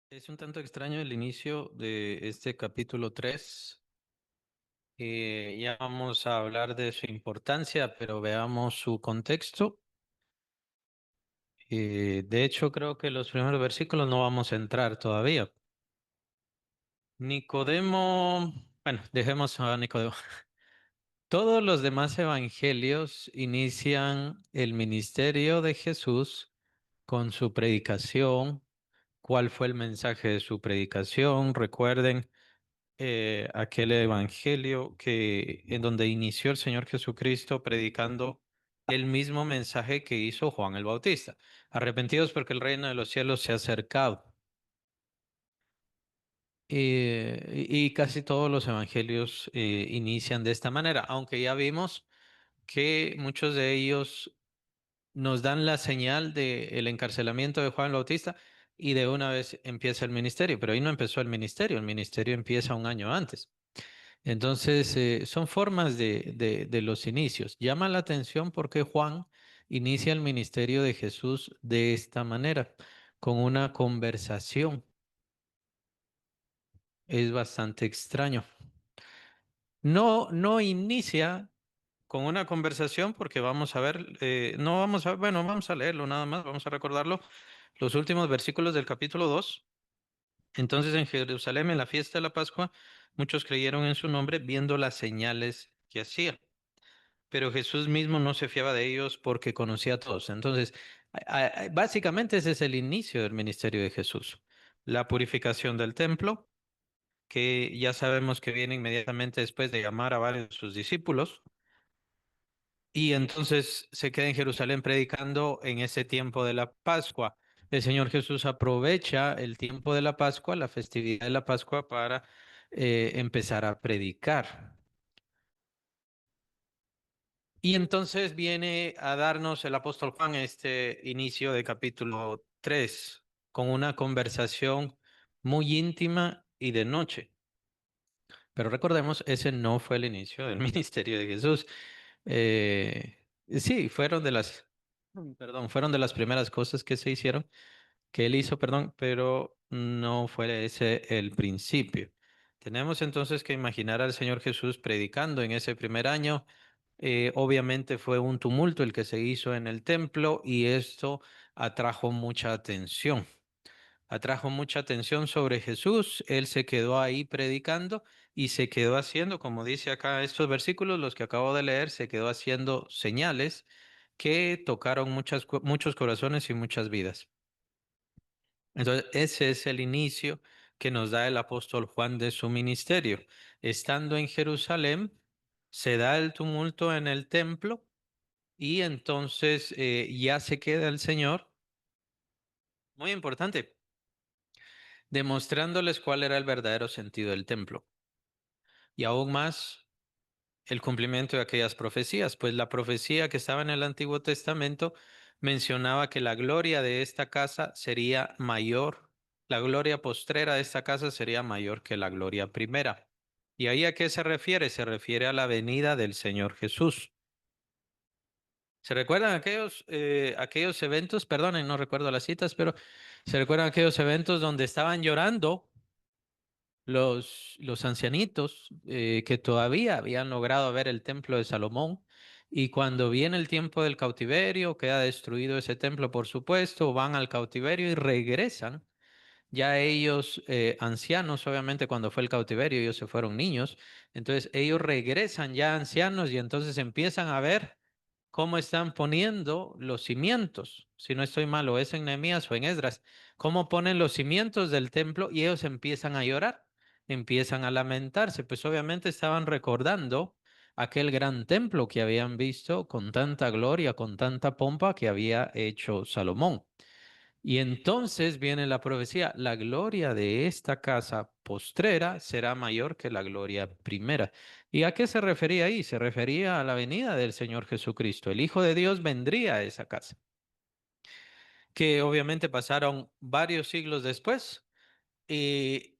Es un tanto extraño el inicio de este capítulo 3. Ya vamos a hablar de su importancia, pero veamos su contexto. De hecho, creo que los primeros versículos no vamos a entrar todavía. Nicodemo, bueno, dejemos a Nicodemo. Todos los demás evangelios inician el ministerio de Jesús con su predicación. ¿Cuál fue el mensaje de su predicación? Recuerden aquel evangelio que en donde inició el Señor Jesucristo predicando el mismo mensaje que hizo Juan el Bautista. Arrepentidos porque el reino de los cielos se ha acercado. Y casi todos los evangelios inician de esta manera, aunque ya vimos que muchos de ellos nos dan la señal del encarcelamiento de Juan el Bautista y de una vez empieza el ministerio, pero ahí no empezó el ministerio empieza un año antes. Entonces, son formas de los inicios. Llama la atención porque Juan inicia el ministerio de Jesús de esta manera, con una conversación. Es bastante extraño. No inicia con una conversación porque vamos a ver, no vamos a, bueno, vamos a leerlo nada más, vamos a recordarlo, los últimos versículos del capítulo 2. Entonces en Jerusalén, en la fiesta de la Pascua, muchos creyeron en su nombre viendo las señales que hacía. Pero Jesús mismo no se fiaba de ellos porque conocía a todos. Entonces, básicamente ese es el inicio del ministerio de Jesús. La purificación del templo, que ya sabemos que viene inmediatamente después de llamar a varios de sus discípulos. Y entonces se queda en Jerusalén predicando en ese tiempo de la Pascua. El Señor Jesús aprovecha el tiempo de la Pascua, la festividad de la Pascua, para empezar a predicar. Y entonces viene a darnos el apóstol Juan este inicio de capítulo 3 con una conversación muy íntima y de noche. Pero recordemos, ese no fue el inicio del ministerio de Jesús. Sí, fueron de las primeras cosas que se hicieron, que él hizo, perdón, pero no fue ese el principio. Tenemos entonces que imaginar al Señor Jesús predicando en ese primer año. Obviamente fue un tumulto el que se hizo en el templo y esto atrajo mucha atención. Atrajo mucha atención sobre Jesús. Él se quedó ahí predicando y se quedó haciendo, como dice acá estos versículos, los que acabo de leer, se quedó haciendo señales que tocaron muchos corazones y muchas vidas. Entonces, ese es el inicio que nos da el apóstol Juan de su ministerio. Estando en Jerusalén, se da el tumulto en el templo y entonces ya se queda el Señor, muy importante, demostrándoles cuál era el verdadero sentido del templo. Y aún más el cumplimiento de aquellas profecías, pues la profecía que estaba en el Antiguo Testamento mencionaba que la gloria de esta casa sería mayor, la gloria postrera de esta casa sería mayor que la gloria primera. ¿Y ahí a qué se refiere? Se refiere a la venida del Señor Jesús. ¿Se recuerdan aquellos eventos? Perdonen, no recuerdo las citas, pero ¿se recuerdan aquellos eventos donde estaban llorando los ancianitos que todavía habían logrado ver el templo de Salomón? Y cuando viene el tiempo del cautiverio, queda destruido ese templo, por supuesto, van al cautiverio y regresan. Ya ellos, ancianos, obviamente cuando fue el cautiverio, ellos se fueron niños, entonces ellos regresan ya ancianos y entonces empiezan a ver cómo están poniendo los cimientos, si no estoy mal, o es en Nehemías o en Esdras, cómo ponen los cimientos del templo y ellos empiezan a llorar, empiezan a lamentarse, pues obviamente estaban recordando aquel gran templo que habían visto con tanta gloria, con tanta pompa que había hecho Salomón. Y entonces viene la profecía, la gloria de esta casa postrera será mayor que la gloria primera. ¿Y a qué se refería ahí? Se refería a la venida del Señor Jesucristo. El Hijo de Dios vendría a esa casa, que obviamente pasaron varios siglos después. Y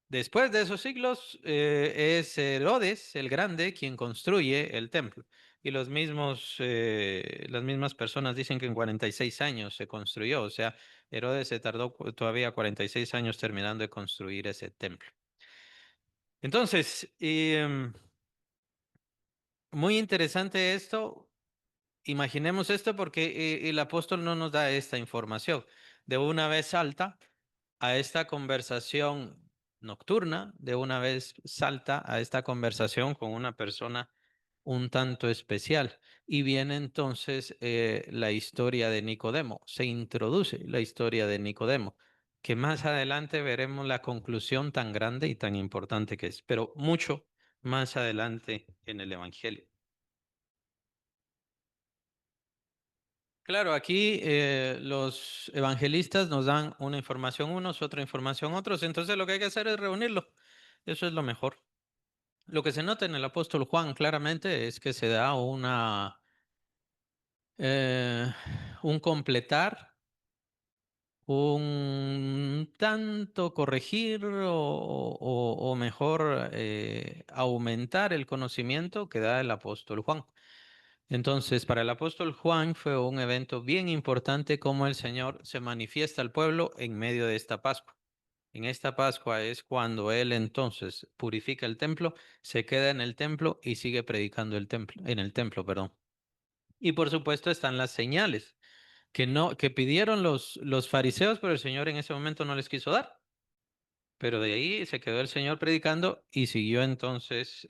después de esos siglos es Herodes el Grande quien construye el templo. Y las mismas personas dicen que en 46 años se construyó. O sea, Herodes se tardó todavía 46 años terminando de construir ese templo. Entonces, muy interesante esto. Imaginemos esto porque el apóstol no nos da esta información. De una vez salta a esta conversación nocturna, de una vez salta a esta conversación con una persona un tanto especial. Y viene entonces la historia de Nicodemo, se introduce la historia de Nicodemo, que más adelante veremos la conclusión tan grande y tan importante que es, pero mucho más adelante en el Evangelio. Claro, aquí los evangelistas nos dan una información unos, otra información otros, entonces lo que hay que hacer es reunirlo. Eso es lo mejor. Lo que se nota en el apóstol Juan claramente es que se da eh, un completar, un tanto corregir o mejor aumentar el conocimiento que da el apóstol Juan. Entonces, para el apóstol Juan fue un evento bien importante como el Señor se manifiesta al pueblo en medio de esta Pascua. En esta Pascua es cuando él entonces purifica el templo, se queda en el templo y sigue predicando en el templo, perdón. Y por supuesto están las señales que pidieron los fariseos, pero el Señor en ese momento no les quiso dar. Pero de ahí se quedó el Señor predicando y siguió entonces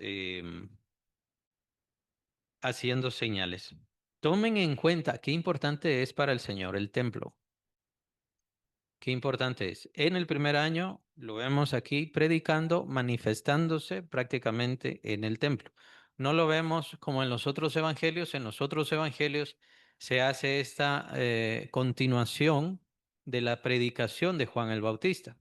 haciendo señales. Tomen en cuenta qué importante es para el Señor el templo. Qué importante es. En el primer año lo vemos aquí predicando, manifestándose prácticamente en el templo. No lo vemos como en los otros evangelios. En los otros evangelios se hace esta continuación de la predicación de Juan el Bautista.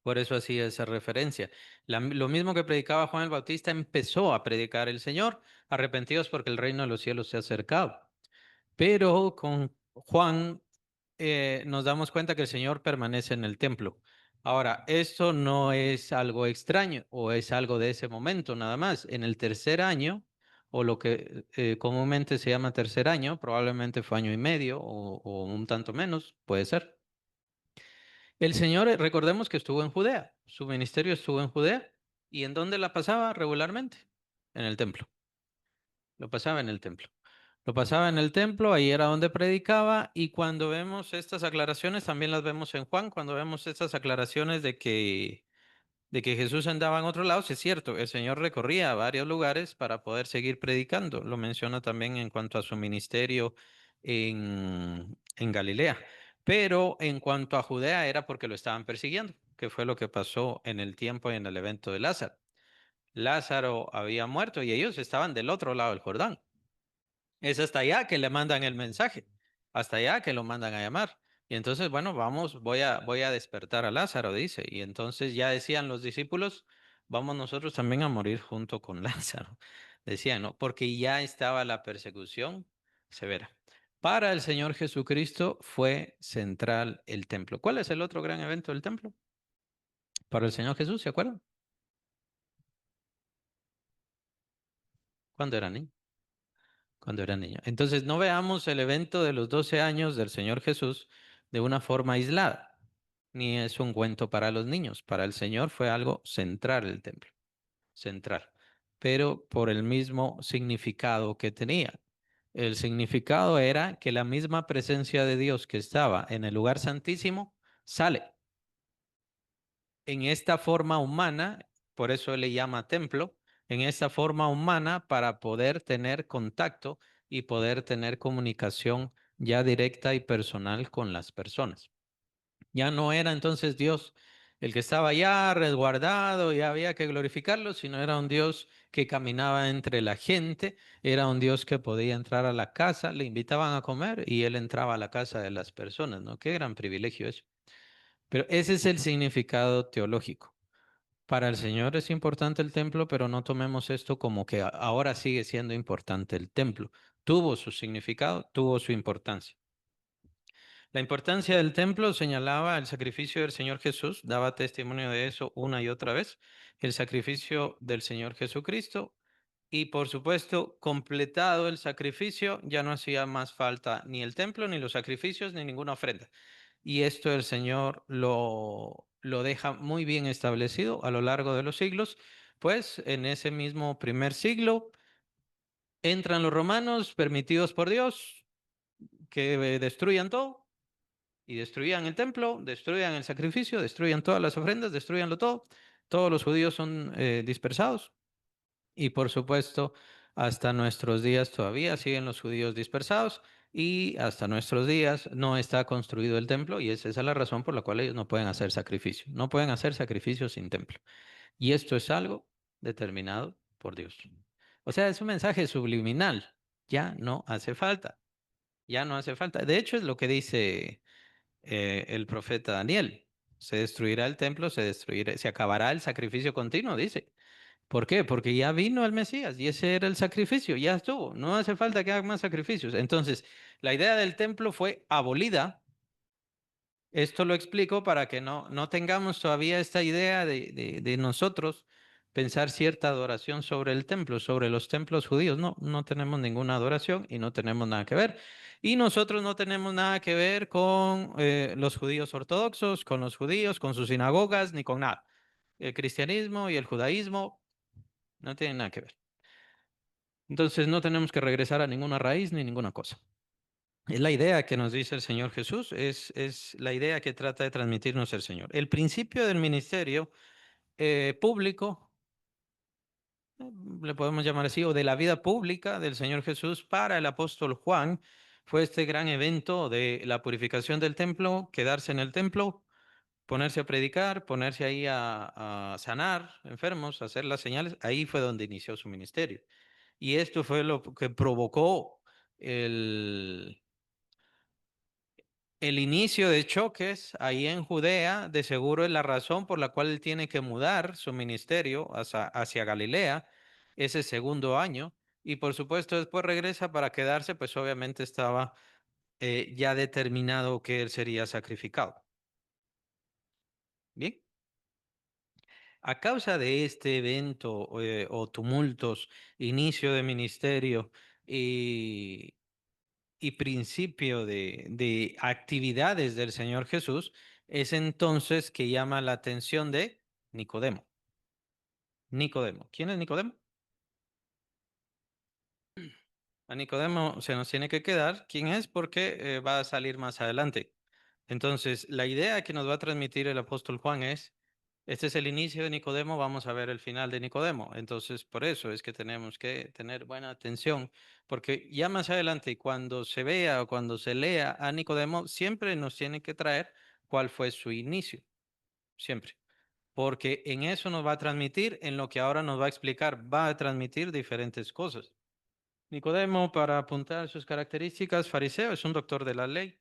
Por eso hacía esa referencia. Lo mismo que predicaba Juan el Bautista, empezó a predicar el Señor, arrepentidos porque el reino de los cielos se ha acercado. Pero con Juan nos damos cuenta que el Señor permanece en el templo. Ahora, esto no es algo extraño o es algo de ese momento nada más. En el tercer año, o lo que comúnmente se llama tercer año, probablemente fue año y medio o un tanto menos, puede ser. El Señor, recordemos que estuvo en Judea, su ministerio estuvo en Judea. ¿Y en dónde la pasaba regularmente? En el templo. Lo pasaba en el templo. Lo pasaba en el templo, ahí era donde predicaba, y cuando vemos estas aclaraciones, también las vemos en Juan, cuando vemos estas aclaraciones de que Jesús andaba en otro lado, sí es cierto, el Señor recorría varios lugares para poder seguir predicando. Lo menciona también en cuanto a su ministerio en Galilea. Pero en cuanto a Judea era porque lo estaban persiguiendo, que fue lo que pasó en el tiempo y en el evento de Lázaro. Lázaro había muerto y ellos estaban del otro lado del Jordán. Es hasta allá que le mandan el mensaje, hasta allá que lo mandan a llamar. Y entonces, bueno, vamos, voy a despertar a Lázaro, dice. Y entonces ya decían los discípulos, vamos nosotros también a morir junto con Lázaro. Decían, ¿no? Porque ya estaba la persecución severa. Para el Señor Jesucristo fue central el templo. ¿Cuál es el otro gran evento del templo? Para el Señor Jesús, ¿se acuerdan? Cuando era niño. Cuando era niño. Entonces, no veamos el evento de los 12 años del Señor Jesús de una forma aislada, ni es un cuento para los niños. Para el Señor fue algo central el templo, central, pero por el mismo significado que tenía. El significado era que la misma presencia de Dios que estaba en el lugar santísimo sale en esta forma humana, por eso él le llama templo, en esta forma humana para poder tener contacto y poder tener comunicación ya directa y personal con las personas. Ya no era entonces Dios el que estaba ya resguardado y había que glorificarlo, sino era un Dios que caminaba entre la gente, era un Dios que podía entrar a la casa, le invitaban a comer y él entraba a la casa de las personas, ¿no? Qué gran privilegio eso. Pero ese es el significado teológico. Para el Señor es importante el templo, pero no tomemos esto como que ahora sigue siendo importante el templo. Tuvo su significado, tuvo su importancia. La importancia del templo señalaba el sacrificio del Señor Jesús, daba testimonio de eso una y otra vez, el sacrificio del Señor Jesucristo. Y por supuesto, completado el sacrificio, ya no hacía más falta ni el templo, ni los sacrificios, ni ninguna ofrenda. y esto el Señor lo deja muy bien establecido a lo largo de los siglos, pues en ese mismo primer siglo entran los romanos permitidos por Dios que destruyan todo y destruían el templo, destruían el sacrificio, destruían todas las ofrendas, destruyanlo todo. Todos los judíos son dispersados y por supuesto hasta nuestros días todavía siguen los judíos dispersados y hasta nuestros días no está construido el templo y esa es la razón por la cual ellos no pueden hacer sacrificio. No pueden hacer sacrificio sin templo. Y esto es algo determinado por Dios. O sea, es un mensaje subliminal. Ya no hace falta. Ya no hace falta. De hecho, es lo que dice el profeta Daniel. Se destruirá el templo, se destruirá, se acabará el sacrificio continuo, dice. ¿Por qué? Porque ya vino el Mesías y ese era el sacrificio, ya estuvo. No hace falta que hagan más sacrificios. Entonces, la idea del templo fue abolida. Esto lo explico para que no tengamos todavía esta idea de nosotros pensar cierta adoración sobre el templo, sobre los templos judíos. No, no tenemos ninguna adoración y no tenemos nada que ver. Y nosotros no tenemos nada que ver con los judíos ortodoxos, con los judíos, con sus sinagogas, ni con nada. El cristianismo y el judaísmo no tienen nada que ver. Entonces no tenemos que regresar a ninguna raíz ni ninguna cosa. Es la idea que nos dice el Señor Jesús, es la idea que trata de transmitirnos el Señor. El principio del ministerio público, le podemos llamar así, o de la vida pública del Señor Jesús para el apóstol Juan, fue este gran evento de la purificación del templo, quedarse en el templo, ponerse a predicar, ponerse ahí a sanar enfermos, a hacer las señales. Ahí fue donde inició su ministerio. Y esto fue lo que provocó el El inicio de choques ahí en Judea, de seguro es la razón por la cual él tiene que mudar su ministerio hacia Galilea ese segundo año. Y por supuesto después regresa para quedarse, pues obviamente estaba ya determinado que él sería sacrificado. Bien, a causa de este evento o tumultos, inicio de ministerio y principio de actividades del Señor Jesús, es entonces que llama la atención de Nicodemo. Nicodemo. ¿Quién es Nicodemo? A Nicodemo se nos tiene que quedar. ¿Quién es? Porque va a salir más adelante. Entonces, la idea que nos va a transmitir el apóstol Juan es, este es el inicio de Nicodemo, vamos a ver el final de Nicodemo. Entonces, por eso es que tenemos que tener buena atención, porque ya más adelante, cuando se vea o cuando se lea a Nicodemo, siempre nos tiene que traer cuál fue su inicio, siempre. Porque en eso nos va a transmitir, en lo que ahora nos va a explicar, va a transmitir diferentes cosas. Nicodemo, para apuntar sus características, fariseo, es un doctor de la ley.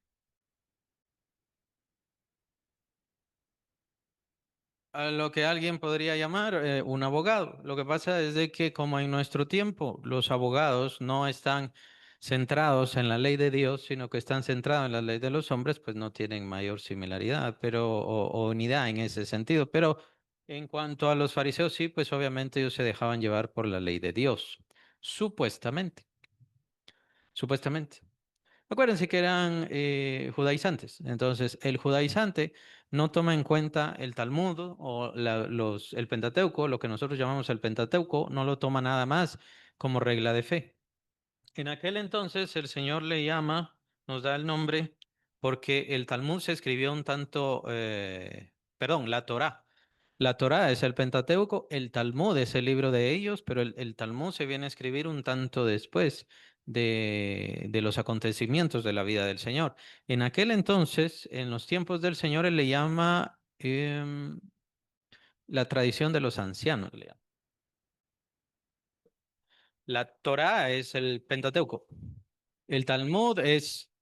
A lo que alguien podría llamar un abogado. Lo que pasa es de que como en nuestro tiempo los abogados no están centrados en la ley de Dios, sino que están centrados en la ley de los hombres, pues no tienen mayor similaridad, o unidad en ese sentido. Pero en cuanto a los fariseos, sí, pues obviamente ellos se dejaban llevar por la ley de Dios, supuestamente, supuestamente. Acuérdense que eran judaizantes. Entonces, el judaizante no toma en cuenta el Talmud o el Pentateuco, lo que nosotros llamamos el Pentateuco, no lo toma nada más como regla de fe. En aquel entonces, el Señor le llama, nos da el nombre, porque el Talmud se escribió un tanto, perdón, la Torá. La Torá es el Pentateuco, el Talmud es el libro de ellos, pero el Talmud se viene a escribir un tanto después de los acontecimientos de la vida del Señor. En aquel entonces, en los tiempos del Señor, él le llama la tradición de los ancianos. Le llama. La Torá es el Pentateuco. El Talmud es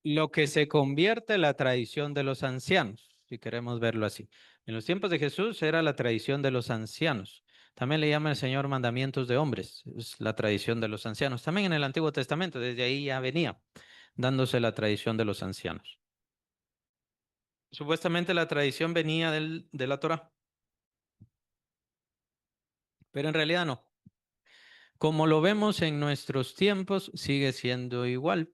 lo que se convierte en la tradición de los ancianos, si queremos verlo así. En los tiempos de Jesús era la tradición de los ancianos. También le llama el Señor mandamientos de hombres, es la tradición de los ancianos. También en el Antiguo Testamento, desde ahí ya venía dándose la tradición de los ancianos. Supuestamente la tradición venía de la Torá, pero en realidad no. Como lo vemos en nuestros tiempos, sigue siendo igual.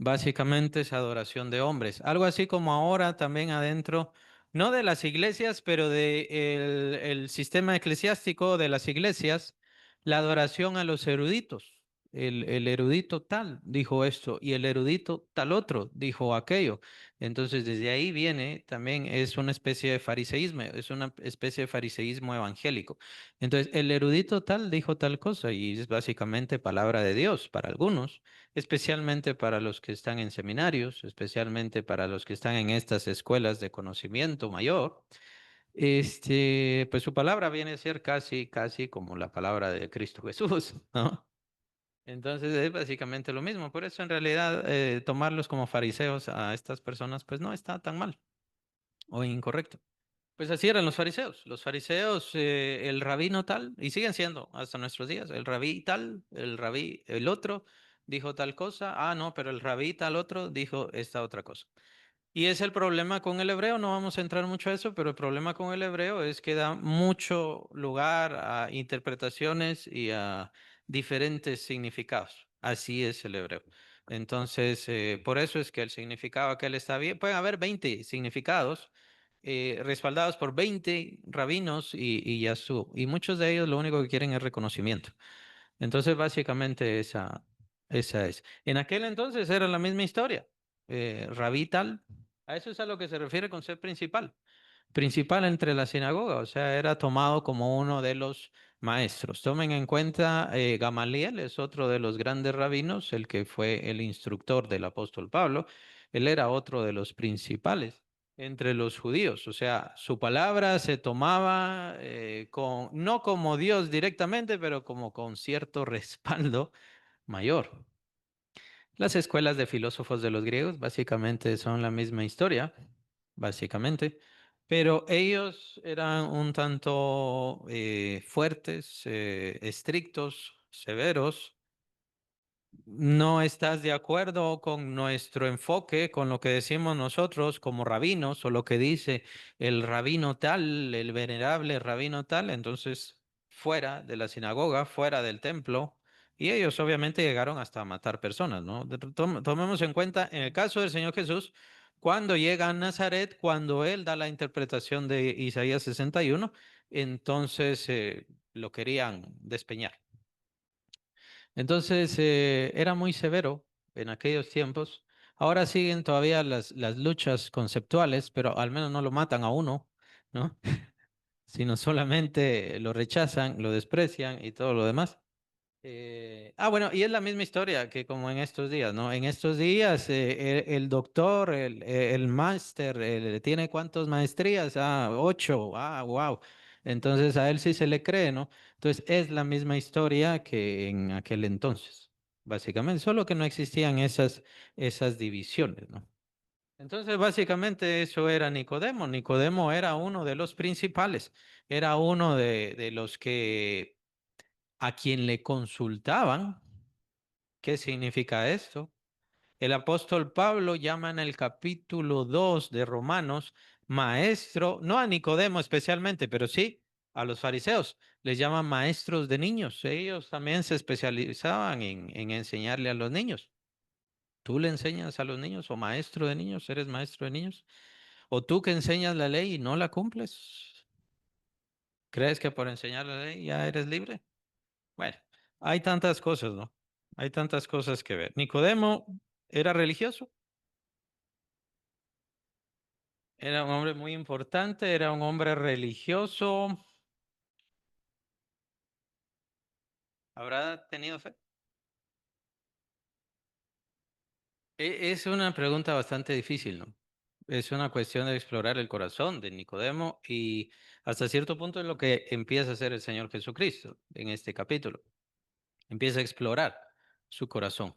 Básicamente es adoración de hombres. Algo así como ahora también adentro, no de las iglesias, pero de el sistema eclesiástico de las iglesias, la adoración a los eruditos. El erudito tal dijo esto y el erudito tal otro dijo aquello. Entonces desde ahí viene también es una especie de fariseísmo, es una especie de fariseísmo evangélico. Entonces el erudito tal dijo tal cosa y es básicamente palabra de Dios para algunos, especialmente para los que están en seminarios, especialmente para los que están en estas escuelas de conocimiento mayor. Pues su palabra viene a ser casi, casi como la palabra de Cristo Jesús, ¿no? Entonces es básicamente lo mismo. Por eso en realidad tomarlos como fariseos a estas personas, pues no está tan mal o incorrecto. Pues así eran los fariseos. Los fariseos, el rabino tal, y siguen siendo hasta nuestros días, el rabí tal, el rabí, el otro dijo tal cosa, ah, no, pero el rabí tal otro dijo esta otra cosa. Y es el problema con el hebreo, no vamos a entrar mucho a eso, pero el problema con el hebreo es que da mucho lugar a interpretaciones y a diferentes significados. Así es el hebreo. Entonces, por eso es que el significado que él está bien, pueden haber 20 significados respaldados por 20 rabinos y ya estuvo. Y muchos de ellos lo único que quieren es reconocimiento. Entonces, básicamente esa es. En aquel entonces era la misma historia. Rabí tal, a eso es a lo que se refiere con ser principal. Principal entre la sinagoga, o sea, era tomado como uno de los maestros. Tomen en cuenta, Gamaliel es otro de los grandes rabinos, el que fue el instructor del apóstol Pablo. Él era otro de los principales entre los judíos, o sea, su palabra se tomaba no como Dios directamente, pero como con cierto respaldo mayor. Las escuelas de filósofos de los griegos básicamente son la misma historia, básicamente, pero ellos eran un tanto fuertes, estrictos, severos. ¿No estás de acuerdo con nuestro enfoque, con lo que decimos nosotros como rabinos o lo que dice el rabino tal, el venerable rabino tal? Entonces, fuera de la sinagoga, fuera del templo, y ellos obviamente llegaron hasta a matar personas, ¿no? Tomemos en cuenta, en el caso del Señor Jesús, cuando llega a Nazaret, cuando él da la interpretación de Isaías 61, entonces lo querían despeñar. Entonces, era muy severo en aquellos tiempos. Ahora siguen todavía las luchas conceptuales, pero al menos no lo matan a uno, ¿no? Sino solamente lo rechazan, lo desprecian y todo lo demás. Bueno, y es la misma historia que como en estos días, ¿no? En estos días el doctor, el máster, ¿tiene cuántas maestrías? Ah, 8, ah, wow. Entonces a él sí se le cree, ¿no? Entonces es la misma historia que en aquel entonces, básicamente, solo que no existían esas divisiones, ¿no? Entonces básicamente eso era Nicodemo. Nicodemo era uno de los principales, era uno de los que a quien le consultaban. ¿Qué significa esto? El apóstol Pablo llama en el capítulo 2 de Romanos maestro, no a Nicodemo especialmente, pero sí a los fariseos, les llaman maestros de niños. Ellos también se especializaban en enseñarle a los niños. ¿Tú le enseñas a los niños o maestro de niños? ¿Eres maestro de niños? ¿O tú que enseñas la ley y no la cumples? ¿Crees que por enseñar la ley ya eres libre? Bueno, hay tantas cosas, ¿no? Hay tantas cosas que ver. Nicodemo era religioso, era un hombre muy importante, era un hombre religioso. ¿Habrá tenido fe? Es una pregunta bastante difícil, ¿no? Es una cuestión de explorar el corazón de Nicodemo y hasta cierto punto es lo que empieza a hacer el Señor Jesucristo en este capítulo. Empieza a explorar su corazón.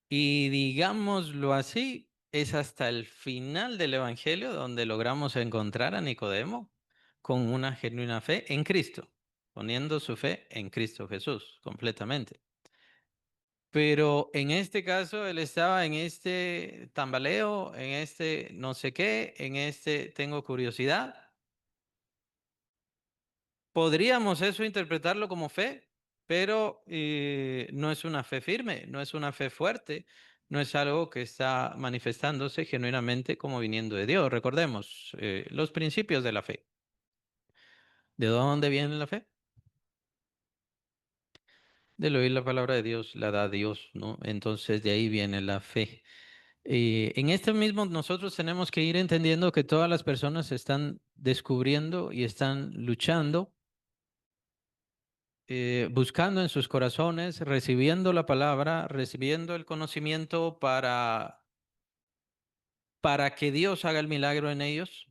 Y digámoslo así, es hasta el final del Evangelio donde logramos encontrar a Nicodemo con una genuina fe en Cristo, poniendo su fe en Cristo Jesús completamente. Pero en este caso él estaba en este tambaleo, en este no sé qué, en este tengo curiosidad. Podríamos eso interpretarlo como fe, pero no es una fe firme, no es una fe fuerte, no es algo que está manifestándose genuinamente como viniendo de Dios. Recordemos los principios de la fe. ¿De dónde viene la fe? Del oír la palabra de Dios, la da Dios, ¿no? Entonces de ahí viene la fe. En este mismo nosotros tenemos que ir entendiendo que todas las personas están descubriendo y están luchando, buscando en sus corazones, recibiendo la palabra, recibiendo el conocimiento para que Dios haga el milagro en ellos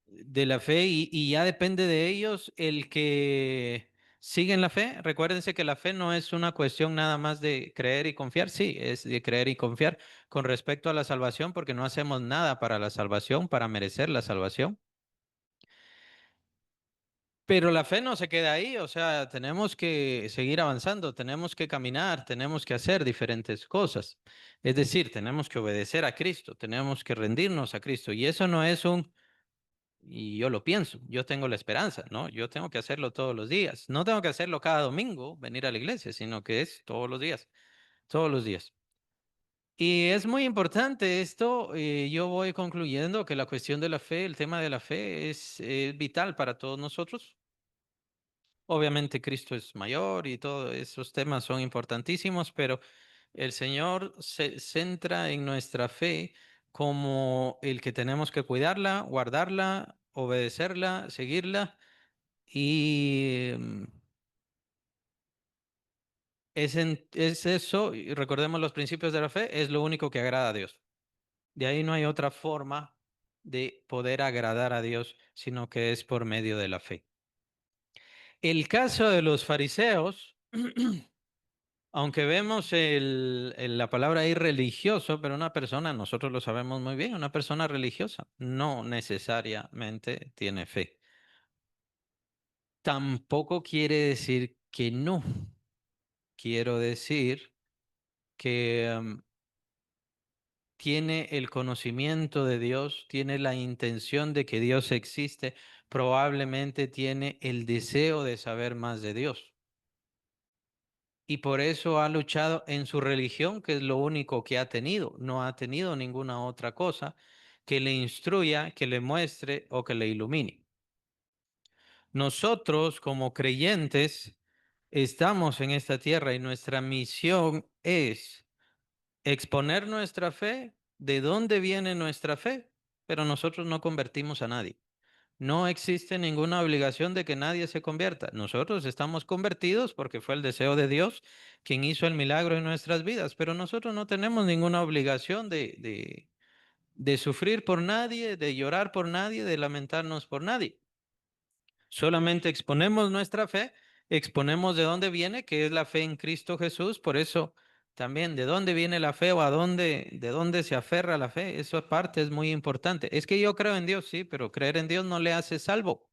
de la fe y ya depende de ellos el que siguen la fe. Recuérdense que la fe no es una cuestión nada más de creer y confiar, sí, es de creer y confiar con respecto a la salvación, porque no hacemos nada para la salvación, para merecer la salvación. Pero la fe no se queda ahí, o sea, tenemos que seguir avanzando, tenemos que caminar, tenemos que hacer diferentes cosas. Es decir, tenemos que obedecer a Cristo, tenemos que rendirnos a Cristo. Y eso no es y yo lo pienso, yo tengo la esperanza, ¿no? Yo tengo que hacerlo todos los días. No tengo que hacerlo cada domingo, venir a la iglesia, sino que es todos los días, todos los días. Y es muy importante esto, yo voy concluyendo que la cuestión de la fe, el tema de la fe es vital para todos nosotros. Obviamente Cristo es mayor y todos esos temas son importantísimos, pero el Señor se centra en nuestra fe como el que tenemos que cuidarla, guardarla, obedecerla, seguirla. Y es eso, y recordemos los principios de la fe, es lo único que agrada a Dios. De ahí no hay otra forma de poder agradar a Dios, sino que es por medio de la fe. El caso de los fariseos, aunque vemos la palabra ahí religioso, pero una persona, nosotros lo sabemos muy bien, una persona religiosa no necesariamente tiene fe. Tampoco quiere decir que no. Quiero decir que tiene el conocimiento de Dios, tiene la intención de que Dios existe, probablemente tiene el deseo de saber más de Dios. Y por eso ha luchado en su religión, que es lo único que ha tenido. No ha tenido ninguna otra cosa que le instruya, que le muestre o que le ilumine. Nosotros como creyentes estamos en esta tierra y nuestra misión es exponer nuestra fe, de dónde viene nuestra fe, pero nosotros no convertimos a nadie. No existe ninguna obligación de que nadie se convierta. Nosotros estamos convertidos porque fue el deseo de Dios quien hizo el milagro en nuestras vidas, pero nosotros no tenemos ninguna obligación de sufrir por nadie, de llorar por nadie, de lamentarnos por nadie. Solamente exponemos nuestra fe, exponemos de dónde viene, que es la fe en Cristo Jesús. Por eso también de dónde viene la fe o de dónde se aferra la fe. Eso parte es muy importante. Es que yo creo en Dios, sí, pero creer en Dios no le hace salvo.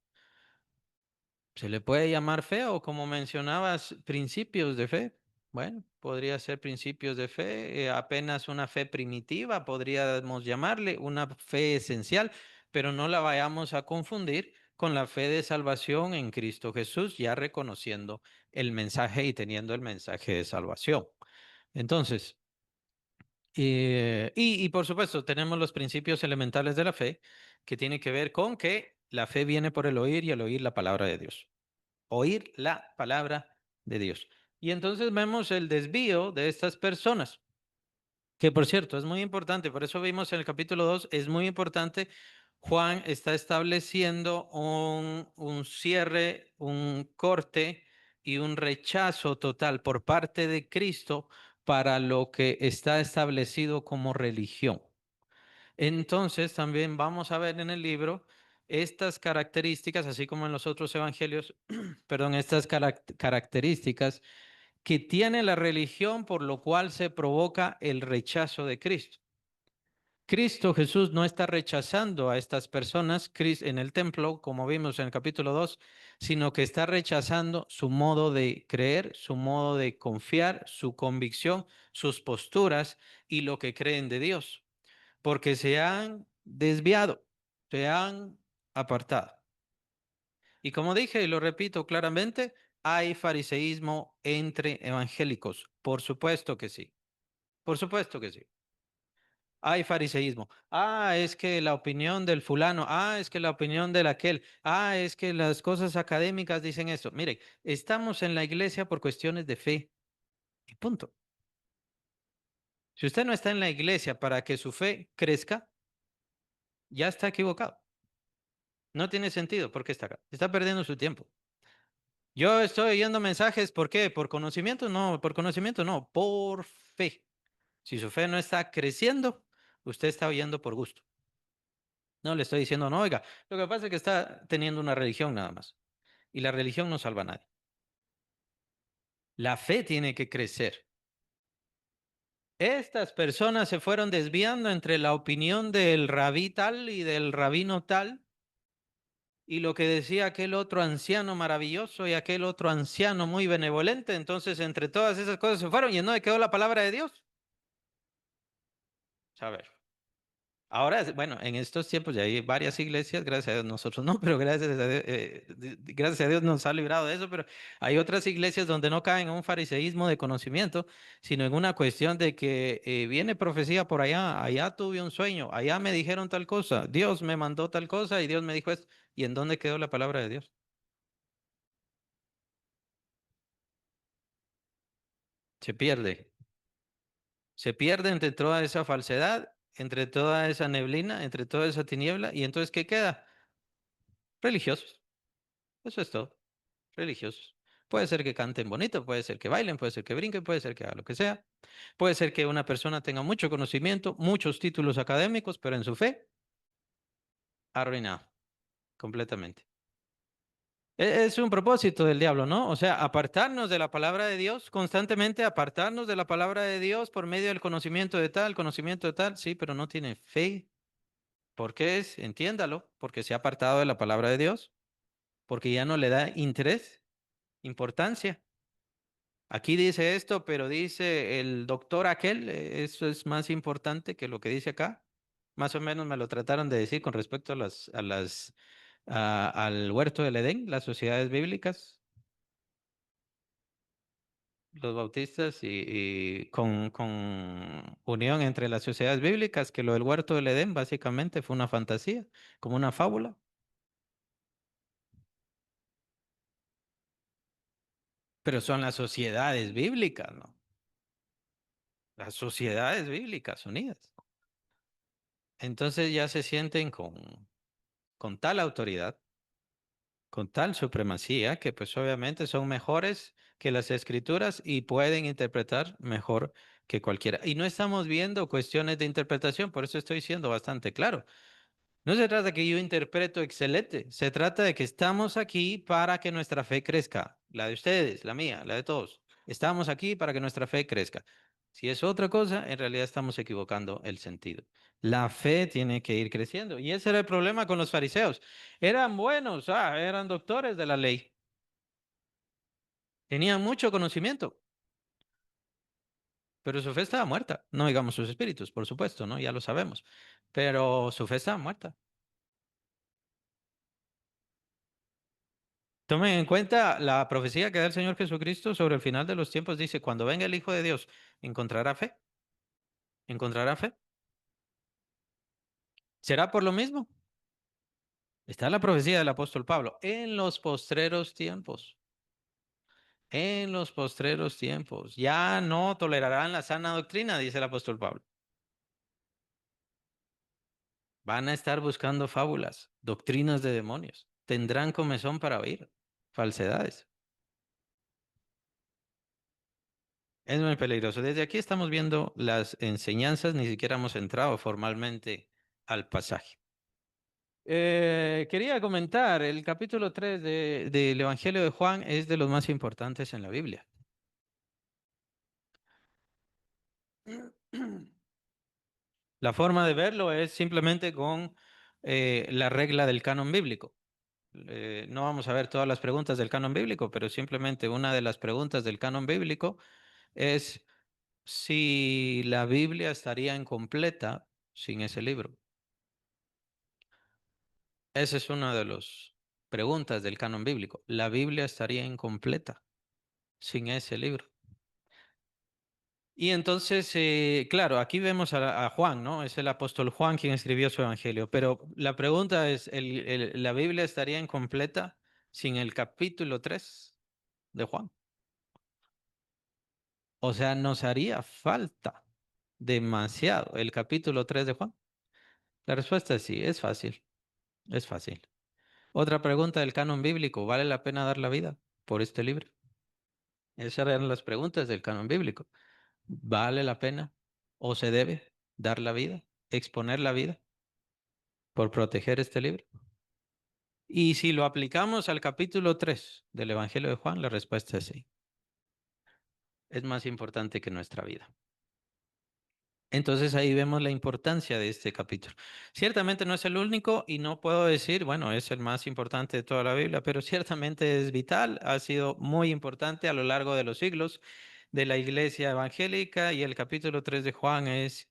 Se le puede llamar fe o como mencionabas, principios de fe. Bueno, podría ser principios de fe, apenas una fe primitiva, podríamos llamarle una fe esencial, pero no la vayamos a confundir con la fe de salvación en Cristo Jesús, ya reconociendo el mensaje y teniendo el mensaje de salvación. Entonces, y por supuesto, tenemos los principios elementales de la fe, que tiene que ver con que la fe viene por el oír y el oír la palabra de Dios. Oír la palabra de Dios. Y entonces vemos el desvío de estas personas, que por cierto es muy importante, por eso vimos en el capítulo 2 es muy importante, Juan está estableciendo un cierre, un corte y un rechazo total por parte de Cristo para lo que está establecido como religión. Entonces, también vamos a ver en el libro estas características, así como en los otros evangelios, perdón, estas características que tiene la religión por lo cual se provoca el rechazo de Cristo. Cristo Jesús no está rechazando a estas personas en el templo, como vimos en el capítulo 2, sino que está rechazando su modo de creer, su modo de confiar, su convicción, sus posturas y lo que creen de Dios porque se han desviado, se han apartado. Y como dije y lo repito claramente, hay fariseísmo entre evangélicos, por supuesto que sí, Por supuesto que sí. Hay fariseísmo. Ah, es que la opinión del fulano. Ah, es que la opinión del aquel. Ah, es que las cosas académicas dicen esto. Mire, estamos en la iglesia por cuestiones de fe. Y punto. Si usted no está en la iglesia para que su fe crezca, ya está equivocado. No tiene sentido porque está acá. Está perdiendo su tiempo. Yo estoy oyendo mensajes, ¿por qué? ¿Por conocimiento? No, por conocimiento no, por fe. Si su fe no está creciendo, usted está oyendo por gusto. No le estoy diciendo, no, oiga, lo que pasa es que está teniendo una religión nada más. Y la religión no salva a nadie. La fe tiene que crecer. Estas personas se fueron desviando entre la opinión del rabí tal y del rabino tal y lo que decía aquel otro anciano maravilloso y aquel otro anciano muy benevolente. Entonces, entre todas esas cosas se fueron y no le quedó la palabra de Dios. A ver. Ahora, bueno, en estos tiempos ya hay varias iglesias, gracias a Dios, nosotros no, pero gracias a Dios, gracias a Dios nos ha librado de eso, pero hay otras iglesias donde no caen en un fariseísmo de conocimiento, sino en una cuestión de que viene profecía por allá, allá tuve un sueño, allá me dijeron tal cosa, Dios me mandó tal cosa y Dios me dijo esto. ¿Y en dónde quedó la palabra de Dios? Se pierde. Se pierde entre toda esa falsedad, entre toda esa neblina, entre toda esa tiniebla, y entonces, ¿qué queda? Religiosos. Eso es todo. Religiosos. Puede ser que canten bonito, puede ser que bailen, puede ser que brinquen, puede ser que haga lo que sea. Puede ser que una persona tenga mucho conocimiento, muchos títulos académicos, pero en su fe, arruinado completamente. Es un propósito del diablo, ¿no? O sea, apartarnos de la palabra de Dios constantemente, apartarnos de la palabra de Dios por medio del conocimiento de tal, sí, pero no tiene fe. ¿Por qué es? Entiéndalo, porque se ha apartado de la palabra de Dios, porque ya no le da interés, importancia. Aquí dice esto, pero dice el doctor aquel, eso es más importante que lo que dice acá. Más o menos me lo trataron de decir con respecto al huerto del Edén, las sociedades bíblicas, los bautistas y con unión entre las sociedades bíblicas, que lo del huerto del Edén básicamente fue una fantasía, como una fábula, pero son las sociedades bíblicas, ¿no? Las sociedades bíblicas unidas. Entonces ya se sienten con tal autoridad, con tal supremacía, que pues obviamente son mejores que las escrituras y pueden interpretar mejor que cualquiera. Y no estamos viendo cuestiones de interpretación, por eso estoy siendo bastante claro. No se trata de que yo interpreto excelente, se trata de que estamos aquí para que nuestra fe crezca, la de ustedes, la mía, la de todos. Estamos aquí para que nuestra fe crezca. Si es otra cosa, en realidad estamos equivocando el sentido. La fe tiene que ir creciendo. Y ese era el problema con los fariseos. Eran buenos, eran doctores de la ley, tenían mucho conocimiento, pero su fe estaba muerta. No digamos sus espíritus, por supuesto, ¿no? Ya lo sabemos, pero su fe estaba muerta. Tomen en cuenta la profecía que da el Señor Jesucristo sobre el final de los tiempos. Dice, cuando venga el Hijo de Dios, ¿encontrará fe? ¿Encontrará fe? ¿Será por lo mismo? Está la profecía del apóstol Pablo. En los postreros tiempos, en los postreros tiempos, ya no tolerarán la sana doctrina, dice el apóstol Pablo. Van a estar buscando fábulas, doctrinas de demonios. Tendrán comezón para oír falsedades. Es muy peligroso. Desde aquí estamos viendo las enseñanzas, ni siquiera hemos entrado formalmente al pasaje. Quería comentar, el capítulo 3 del Evangelio de Juan es de los más importantes en la Biblia. La forma de verlo es simplemente con la regla del canon bíblico. No vamos a ver todas las preguntas del canon bíblico, pero simplemente una de las preguntas del canon bíblico es si la Biblia estaría incompleta sin ese libro. Esa es una de las preguntas del canon bíblico. La Biblia estaría incompleta sin ese libro. Y entonces, claro, aquí vemos a Juan, ¿no? Es el apóstol Juan quien escribió su evangelio, pero la pregunta es, ¿la Biblia estaría incompleta sin el capítulo 3 de Juan? O sea, nos haría falta demasiado el capítulo 3 de Juan. La respuesta es sí, es fácil, es fácil. Otra pregunta del canon bíblico, ¿vale la pena dar la vida por este libro? Esas eran las preguntas del canon bíblico. ¿Vale la pena o se debe dar la vida, exponer la vida por proteger este libro? Y si lo aplicamos al capítulo 3 del Evangelio de Juan, la respuesta es sí. Es más importante que nuestra vida. Entonces ahí vemos la importancia de este capítulo. Ciertamente no es el único y no puedo decir, bueno, es el más importante de toda la Biblia, pero ciertamente es vital, ha sido muy importante a lo largo de los siglos de la iglesia evangélica y el capítulo 3 de Juan es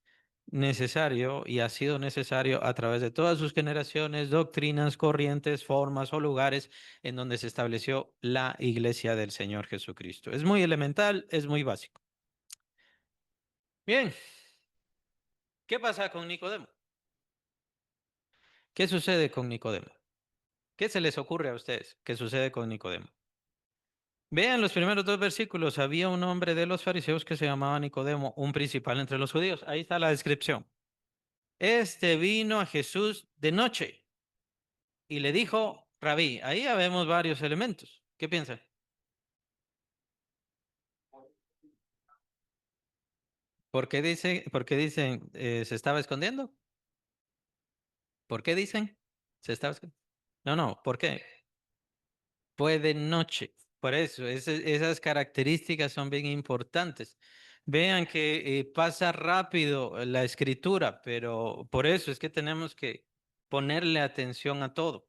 necesario y ha sido necesario a través de todas sus generaciones, doctrinas, corrientes, formas o lugares en donde se estableció la iglesia del Señor Jesucristo. Es muy elemental, es muy básico. Bien, ¿qué pasa con Nicodemo? ¿Qué sucede con Nicodemo? ¿Qué se les ocurre a ustedes? ¿Qué sucede con Nicodemo? Vean los primeros dos versículos. Había un hombre de los fariseos que se llamaba Nicodemo, un principal entre los judíos. Ahí está la descripción. Este vino a Jesús de noche y le dijo, Rabí, ahí ya vemos varios elementos. ¿Qué piensan? ¿Por qué dicen se estaba escondiendo? ¿Por qué dicen se estaba escondiendo? No, no, ¿por qué? Fue de noche. Por eso, esas características son bien importantes. Vean que pasa rápido la escritura, pero por eso es que tenemos que ponerle atención a todo.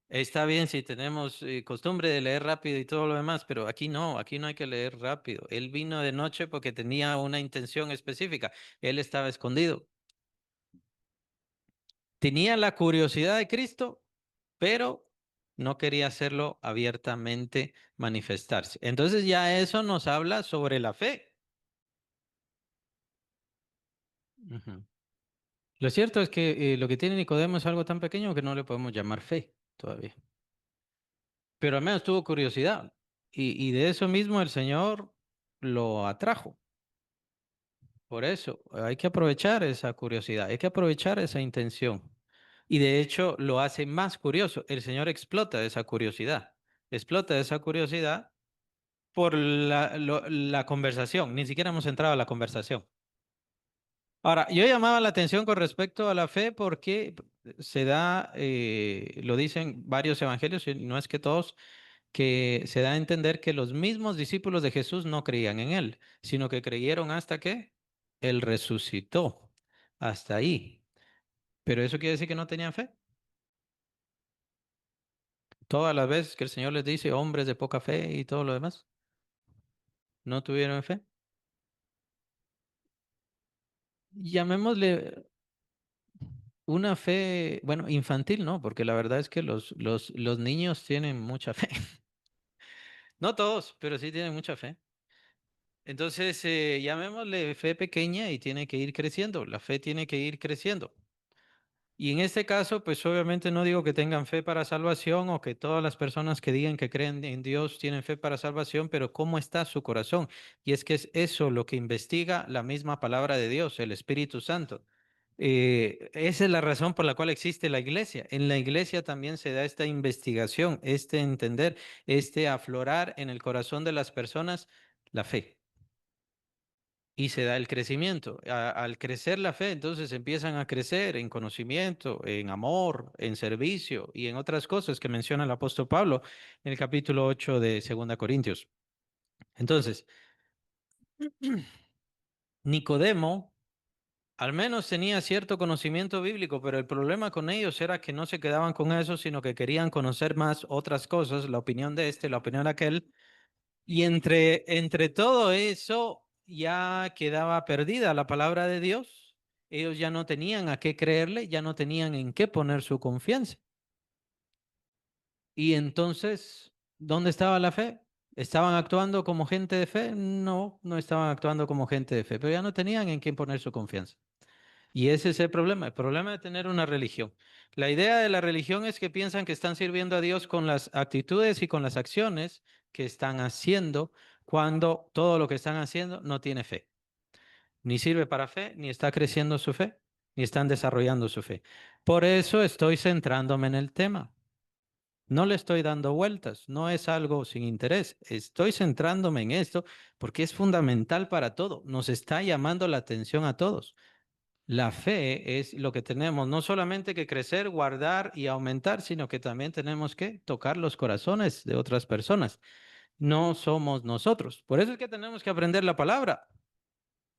Está bien si tenemos costumbre de leer rápido y todo lo demás, pero aquí no hay que leer rápido. Él vino de noche porque tenía una intención específica. Él estaba escondido. Tenía la curiosidad de Cristo, pero no quería hacerlo abiertamente manifestarse. Entonces ya eso nos habla sobre la fe. Ujú. Lo cierto es que lo que tiene Nicodemo es algo tan pequeño que no le podemos llamar fe todavía. Pero al menos tuvo curiosidad y de eso mismo el Señor lo atrajo. Por eso hay que aprovechar esa curiosidad, hay que aprovechar esa intención. Y de hecho lo hace más curioso. El Señor explota esa curiosidad por la conversación. Ni siquiera hemos entrado a la conversación. Ahora, yo llamaba la atención con respecto a la fe porque se da, lo dicen varios evangelios, y no es que todos, que se da a entender que los mismos discípulos de Jesús no creían en él, sino que creyeron hasta que él resucitó. Hasta ahí. Pero eso quiere decir que no tenían fe. Todas las veces que el Señor les dice hombres de poca fe y todo lo demás, no tuvieron fe. Llamémosle una fe, bueno, infantil, ¿no? Porque la verdad es que los niños tienen mucha fe. No todos, pero sí tienen mucha fe. Entonces, llamémosle fe pequeña y tiene que ir creciendo. La fe tiene que ir creciendo. Y en este caso, pues obviamente no digo que tengan fe para salvación o que todas las personas que digan que creen en Dios tienen fe para salvación, pero ¿cómo está su corazón? Y es que es eso lo que investiga la misma palabra de Dios, el Espíritu Santo. Esa es la razón por la cual existe la iglesia. En la iglesia también se da esta investigación, este entender, este aflorar en el corazón de las personas la fe. Y se da el crecimiento. Al crecer la fe, entonces empiezan a crecer en conocimiento, en amor, en servicio y en otras cosas que menciona el apóstol Pablo en el capítulo 8 de Segunda Corintios. Entonces, Nicodemo al menos tenía cierto conocimiento bíblico, pero el problema con ellos era que no se quedaban con eso, sino que querían conocer más otras cosas, la opinión de este, la opinión de aquel. Y entre todo eso ya quedaba perdida la palabra de Dios. Ellos ya no tenían a qué creerle, ya no tenían en qué poner su confianza. Y entonces, ¿dónde estaba la fe? ¿Estaban actuando como gente de fe? No, no estaban actuando como gente de fe, pero ya no tenían en quién poner su confianza. Y ese es el problema de tener una religión. La idea de la religión es que piensan que están sirviendo a Dios con las actitudes y con las acciones que están haciendo cuando todo lo que están haciendo no tiene fe. Ni sirve para fe, ni está creciendo su fe, ni están desarrollando su fe. Por eso estoy centrándome en el tema. No le estoy dando vueltas, no es algo sin interés. Estoy centrándome en esto porque es fundamental para todo. Nos está llamando la atención a todos. La fe es lo que tenemos, no solamente que crecer, guardar y aumentar, sino que también tenemos que tocar los corazones de otras personas. No somos nosotros. Por eso es que tenemos que aprender la palabra,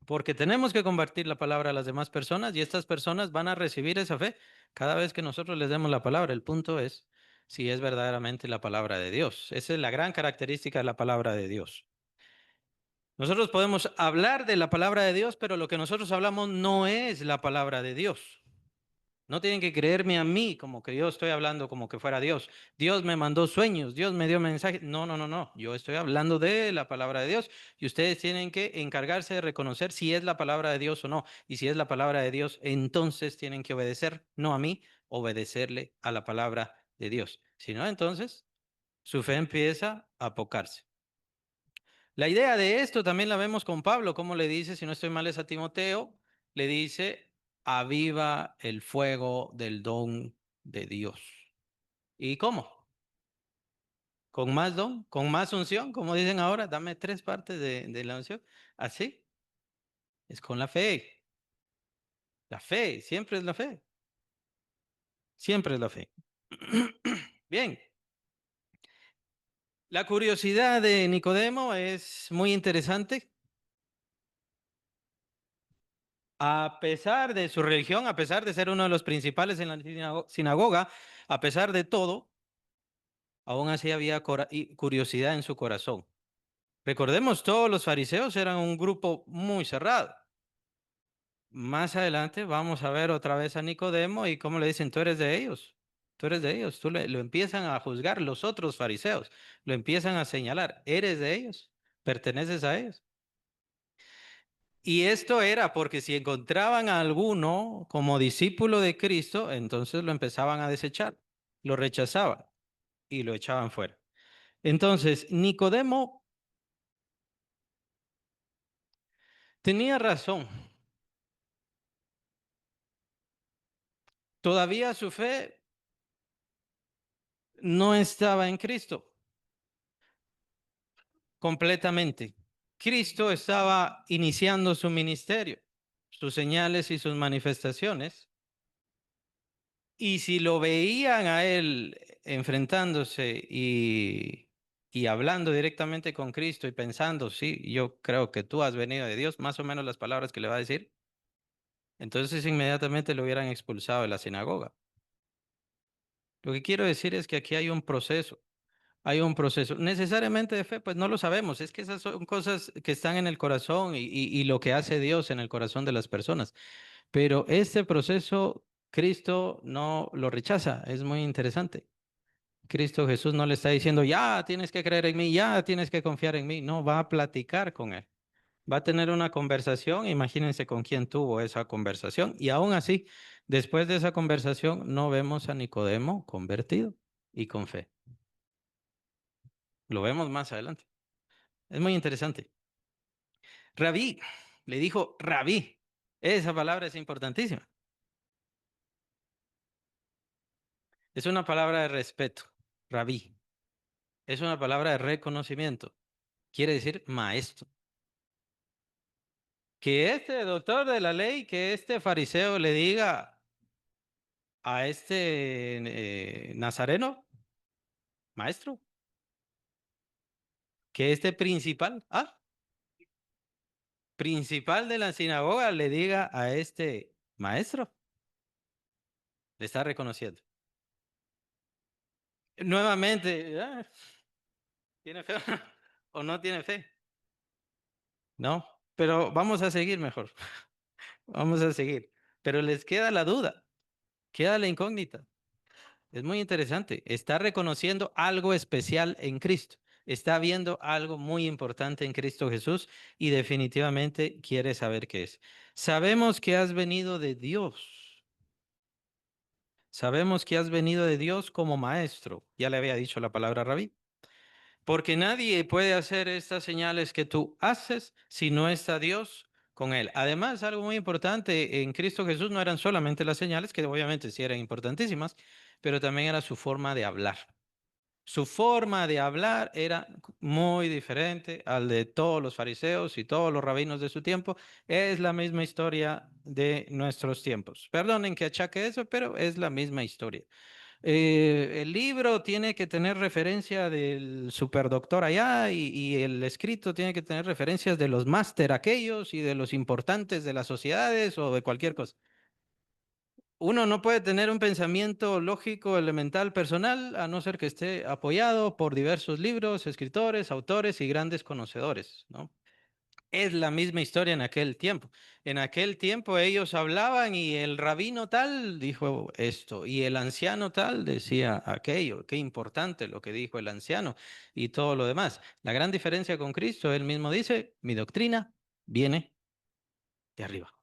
porque tenemos que compartir la palabra a las demás personas y estas personas van a recibir esa fe cada vez que nosotros les demos la palabra. El punto es si es verdaderamente la palabra de Dios. Esa es la gran característica de la palabra de Dios. Nosotros podemos hablar de la palabra de Dios, pero lo que nosotros hablamos no es la palabra de Dios. No tienen que creerme a mí como que yo estoy hablando como que fuera Dios. Dios me mandó sueños, Dios me dio mensajes. No, no, no, no. Yo estoy hablando de la palabra de Dios y ustedes tienen que encargarse de reconocer si es la palabra de Dios o no. Y si es la palabra de Dios, entonces tienen que obedecer, no a mí, obedecerle a la palabra de Dios. Si no, entonces su fe empieza a apocarse. La idea de esto también la vemos con Pablo, como le dice, si no estoy mal es a Timoteo, le dice, aviva el fuego del don de Dios. ¿Y cómo? ¿Con más don? ¿Con más unción? Como dicen ahora, dame tres partes de la unción. Así, es con la fe. La fe, siempre es la fe. Siempre es la fe. Bien, la curiosidad de Nicodemo es muy interesante. A pesar de su religión, a pesar de ser uno de los principales en la sinagoga, a pesar de todo, aún así había curiosidad en su corazón. Recordemos, todos los fariseos eran un grupo muy cerrado. Más adelante vamos a ver otra vez a Nicodemo y cómo le dicen, tú eres de ellos, tú eres de ellos, lo empiezan a juzgar los otros fariseos, lo empiezan a señalar, eres de ellos, perteneces a ellos. Y esto era porque si encontraban a alguno como discípulo de Cristo, entonces lo empezaban a desechar, lo rechazaban y lo echaban fuera. Entonces, Nicodemo tenía razón. Todavía su fe no estaba en Cristo completamente. Cristo estaba iniciando su ministerio, sus señales y sus manifestaciones. Y si lo veían a él enfrentándose y hablando directamente con Cristo y pensando, sí, yo creo que tú has venido de Dios, más o menos las palabras que le va a decir, entonces inmediatamente lo hubieran expulsado de la sinagoga. Lo que quiero decir es que aquí hay un proceso. Hay un proceso. Necesariamente de fe, pues no lo sabemos. Es que esas son cosas que están en el corazón y lo que hace Dios en el corazón de las personas. Pero este proceso, Cristo no lo rechaza. Es muy interesante. Cristo Jesús no le está diciendo, ya tienes que creer en mí, ya tienes que confiar en mí. No, va a platicar con él. Va a tener una conversación. Imagínense con quién tuvo esa conversación. Y aún así, después de esa conversación, no vemos a Nicodemo convertido y con fe. Lo vemos más adelante. Es muy interesante. Rabí, le dijo rabí. Esa palabra es importantísima. Es una palabra de respeto. Rabí. Es una palabra de reconocimiento. Quiere decir maestro. Que este doctor de la ley, que este fariseo le diga a este nazareno, maestro, que este principal de la sinagoga le diga a este maestro, le está reconociendo. Nuevamente, ¿tiene fe o no tiene fe? No, pero vamos a seguir mejor. Vamos a seguir. Pero les queda la duda, queda la incógnita. Es muy interesante. Está reconociendo algo especial en Cristo. está viendo algo muy importante en Cristo Jesús y definitivamente quiere saber qué es. Sabemos que has venido de Dios. Sabemos que has venido de Dios como maestro. Ya le había dicho la palabra rabí. Porque nadie puede hacer estas señales que tú haces si no está Dios con él. Además, algo muy importante, en Cristo Jesús no eran solamente las señales, que obviamente sí eran importantísimas, pero también era su forma de hablar. Su forma de hablar era muy diferente al de todos los fariseos y todos los rabinos de su tiempo. Es la misma historia de nuestros tiempos. Perdonen que achaque eso, pero es la misma historia. El libro tiene que tener referencia del superdoctor allá y el escrito tiene que tener referencias de los máster aquellos y de los importantes de las sociedades o de cualquier cosa. Uno no puede tener un pensamiento lógico, elemental, personal, a no ser que esté apoyado por diversos libros, escritores, autores y grandes conocedores, ¿no? Es la misma historia en aquel tiempo. En aquel tiempo ellos hablaban y el rabino tal dijo esto y el anciano tal decía aquello. Qué importante lo que dijo el anciano y todo lo demás. La gran diferencia con Cristo, él mismo dice, mi doctrina viene de arriba.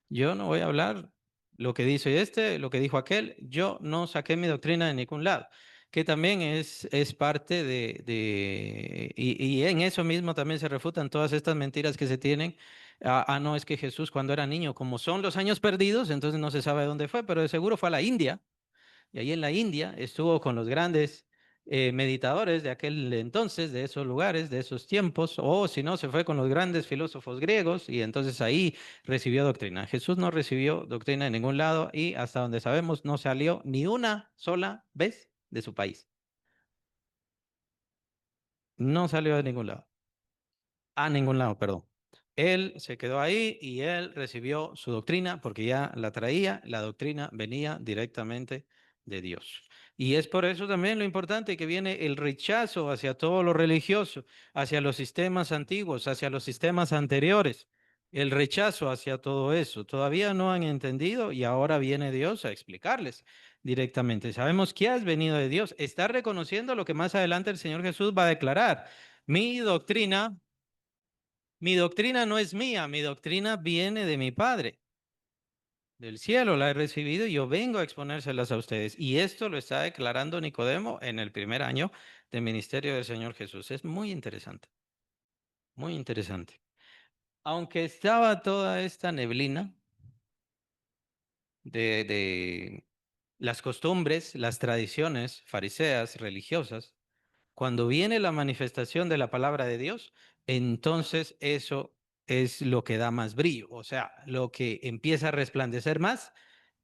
Yo no voy a hablar lo que dice este, lo que dijo aquel. Yo no saqué mi doctrina de ningún lado, que también es parte y en eso mismo también se refutan todas estas mentiras que se tienen. No, es que Jesús cuando era niño, como son los años perdidos, entonces no se sabe dónde fue, pero de seguro fue a la India y ahí en la India estuvo con los grandes meditadores de aquel entonces, de esos lugares, de esos tiempos, o si no, se fue con los grandes filósofos griegos y entonces ahí recibió doctrina. Jesús no recibió doctrina en ningún lado y hasta donde sabemos no salió ni una sola vez de su país. No salió de ningún lado. A ningún lado, perdón. Él se quedó ahí y él recibió su doctrina porque ya la traía, la doctrina venía directamente de Dios. Y es por eso también lo importante que viene el rechazo hacia todo lo religioso, hacia los sistemas antiguos, hacia los sistemas anteriores, el rechazo hacia todo eso. Todavía no han entendido y ahora viene Dios a explicarles directamente. Sabemos que has venido de Dios. Está reconociendo lo que más adelante el Señor Jesús va a declarar. Mi doctrina no es mía, mi doctrina viene de mi Padre. Del cielo la he recibido y yo vengo a exponérselas a ustedes. Y esto lo está declarando Nicodemo en el primer año del ministerio del Señor Jesús. Es muy interesante, muy interesante. Aunque estaba toda esta neblina de las costumbres, las tradiciones fariseas, religiosas, cuando viene la manifestación de la palabra de Dios, entonces eso es lo que da más brillo, o sea, lo que empieza a resplandecer más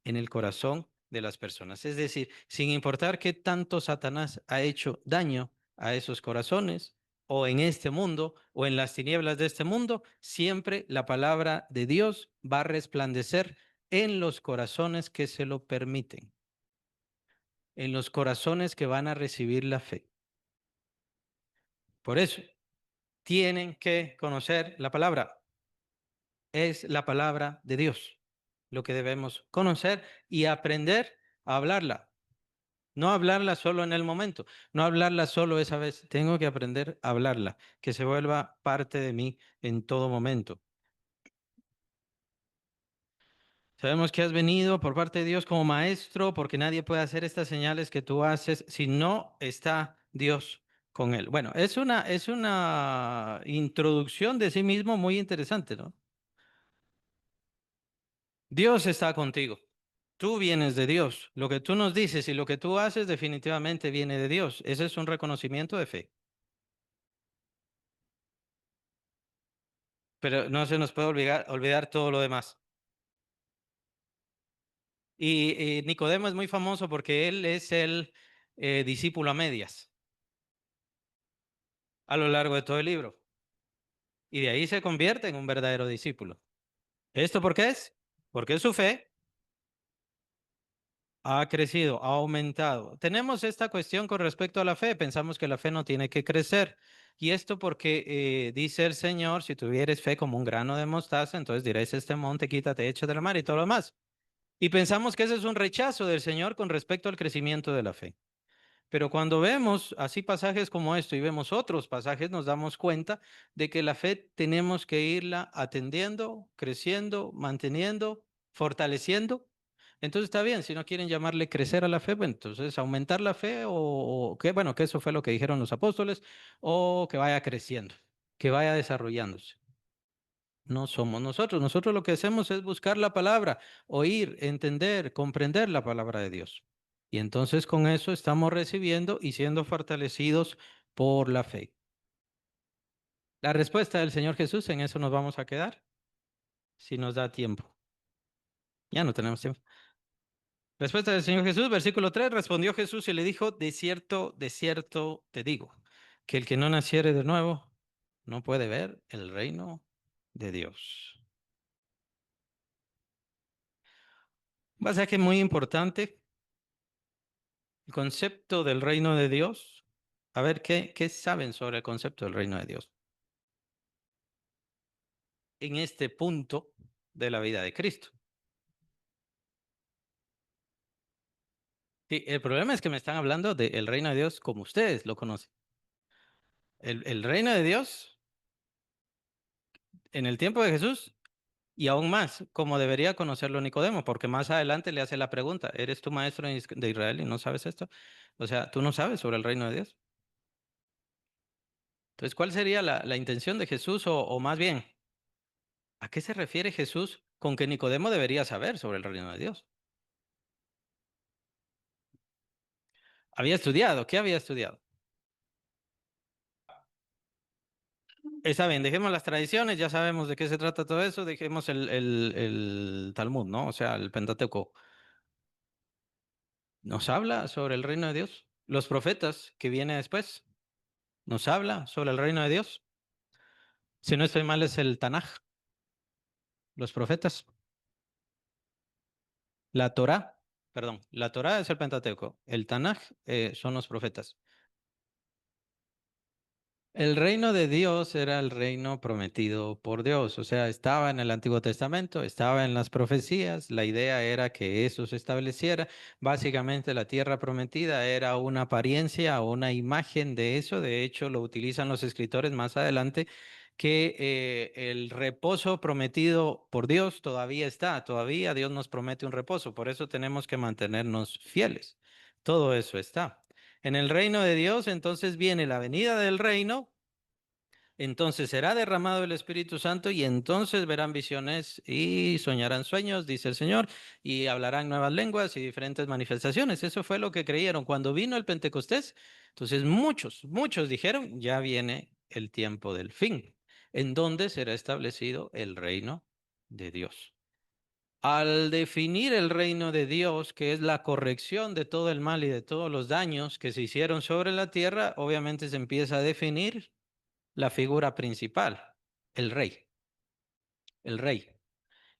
en el corazón de las personas. Es decir, sin importar qué tanto Satanás ha hecho daño a esos corazones, o en este mundo, o en las tinieblas de este mundo, siempre la palabra de Dios va a resplandecer en los corazones que se lo permiten, en los corazones que van a recibir la fe. Por eso, tienen que conocer la palabra. Es la palabra de Dios lo que debemos conocer y aprender a hablarla. No hablarla solo en el momento, no hablarla solo esa vez. Tengo que aprender a hablarla, que se vuelva parte de mí en todo momento. Sabemos que has venido por parte de Dios como maestro, porque nadie puede hacer estas señales que tú haces si no está Dios con él. Bueno, es una introducción de sí mismo muy interesante, ¿no? Dios está contigo. Tú vienes de Dios. Lo que tú nos dices y lo que tú haces definitivamente viene de Dios. Ese es un reconocimiento de fe. Pero no se nos puede olvidar todo lo demás. Y Nicodemo es muy famoso porque él es el discípulo a medias a lo largo de todo el libro. Y de ahí se convierte en un verdadero discípulo. ¿Esto por qué es? Porque su fe ha crecido, ha aumentado. Tenemos esta cuestión con respecto a la fe. Pensamos que la fe no tiene que crecer. Y esto porque dice el Señor, si tuvieres fe como un grano de mostaza, entonces diréis a este monte, quítate, echa de la mar y todo lo demás. Y pensamos que ese es un rechazo del Señor con respecto al crecimiento de la fe. Pero cuando vemos así pasajes como esto y vemos otros pasajes, nos damos cuenta de que la fe tenemos que irla atendiendo, creciendo, manteniendo, fortaleciendo. Entonces está bien, si no quieren llamarle crecer a la fe, bueno, entonces aumentar la fe o que, bueno, que eso fue lo que dijeron los apóstoles, o que vaya creciendo, que vaya desarrollándose. No somos nosotros. Nosotros lo que hacemos es buscar la palabra, oír, entender, comprender la palabra de Dios. Y entonces con eso estamos recibiendo y siendo fortalecidos por la fe. La respuesta del Señor Jesús, en eso nos vamos a quedar, si nos da tiempo. Ya no tenemos tiempo. Respuesta del Señor Jesús, versículo 3. Respondió Jesús y le dijo, de cierto te digo, que el que no naciere de nuevo no puede ver el reino de Dios. Un pasaje muy importante. El concepto del reino de Dios. A ver, ¿qué saben sobre el concepto del reino de Dios? En este punto de la vida de Cristo. Sí, el problema es que me están hablando del reino de Dios como ustedes lo conocen. El reino de Dios en el tiempo de Jesús y aún más, como debería conocerlo Nicodemo, porque más adelante le hace la pregunta, ¿eres tú maestro de Israel y no sabes esto? O sea, tú no sabes sobre el reino de Dios. Entonces, ¿cuál sería la intención de Jesús o más bien, ¿a qué se refiere Jesús con que Nicodemo debería saber sobre el reino de Dios? Había estudiado, ¿qué había estudiado? Está bien, dejemos las tradiciones, ya sabemos de qué se trata todo eso, dejemos el Talmud, ¿no? O sea, el Pentateuco. Nos habla sobre el reino de Dios. Los profetas que viene después, nos habla sobre el reino de Dios. Si no estoy mal, es el Tanaj, los profetas. La Torá, perdón, la Torá es el Pentateuco. El Tanaj son los profetas. El reino de Dios era el reino prometido por Dios, o sea, estaba en el Antiguo Testamento, estaba en las profecías, la idea era que eso se estableciera. Básicamente la tierra prometida era una apariencia o una imagen de eso, de hecho lo utilizan los escritores más adelante, que el reposo prometido por Dios todavía está, todavía Dios nos promete un reposo, por eso tenemos que mantenernos fieles. Todo eso está. En el reino de Dios, entonces viene la venida del reino, entonces será derramado el Espíritu Santo y entonces verán visiones y soñarán sueños, dice el Señor, y hablarán nuevas lenguas y diferentes manifestaciones. Eso fue lo que creyeron cuando vino el Pentecostés. Entonces muchos dijeron, ya viene el tiempo del fin, en donde será establecido el reino de Dios. Al definir el reino de Dios, que es la corrección de todo el mal y de todos los daños que se hicieron sobre la tierra, obviamente se empieza a definir la figura principal, el rey. El rey.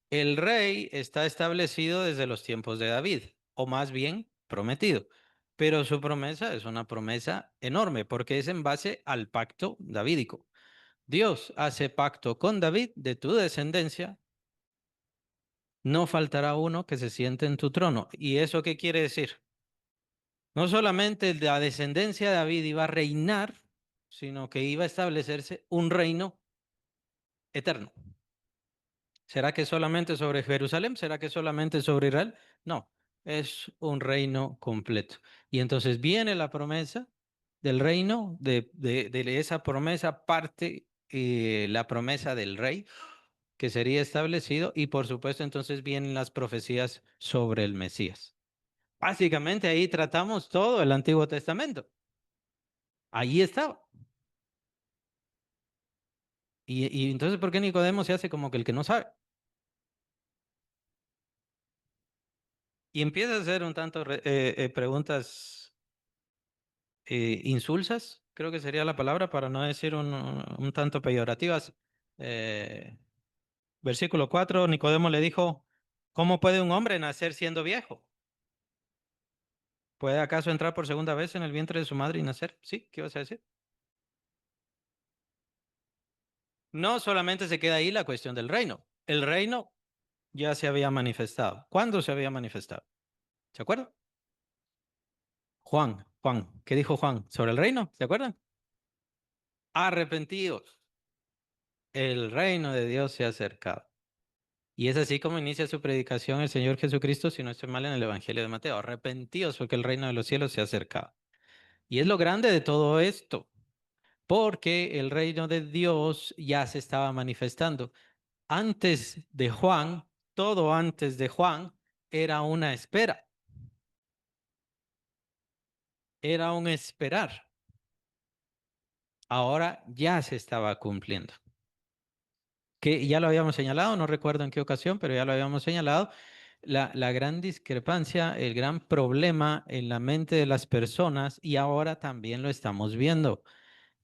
El rey está establecido desde los tiempos de David, o más bien prometido. Pero su promesa es una promesa enorme porque es en base al pacto davídico. Dios hace pacto con David de tu descendencia, no faltará uno que se siente en tu trono. ¿Y eso qué quiere decir? No solamente la descendencia de David iba a reinar, sino que iba a establecerse un reino eterno. ¿Será que solamente sobre Jerusalén? ¿Será que solamente sobre Israel? No, es un reino completo. Y entonces viene la promesa del reino, de esa promesa parte la promesa del rey que sería establecido y por supuesto entonces vienen las profecías sobre el Mesías. Básicamente ahí tratamos todo el Antiguo Testamento. Ahí estaba. Y entonces, ¿por qué Nicodemo se hace como que el que no sabe? Y empieza a hacer un tanto preguntas insulsas, creo que sería la palabra, para no decir un tanto peyorativas. Eh, Versículo 4, Nicodemo le dijo, ¿cómo puede un hombre nacer siendo viejo? ¿Puede acaso entrar por segunda vez en el vientre de su madre y nacer? Sí, ¿qué vas a decir? No solamente se queda ahí la cuestión del reino. El reino ya se había manifestado. ¿Cuándo se había manifestado? ¿Se acuerda? Juan. Juan, ¿qué dijo Juan sobre el reino? ¿Se acuerdan? Arrepentíos, el reino de Dios se ha acercado. Y es así como inicia su predicación el Señor Jesucristo, si no estoy mal, en el Evangelio de Mateo. Arrepentíos porque el reino de los cielos se ha acercado. Y es lo grande de todo esto, porque el reino de Dios ya se estaba manifestando. Antes de Juan, todo antes de Juan, era una espera, era un esperar. Ahora ya se estaba cumpliendo. Que ya lo habíamos señalado, no recuerdo en qué ocasión, pero ya lo habíamos señalado, la gran discrepancia, el gran problema en la mente de las personas, y ahora también lo estamos viendo,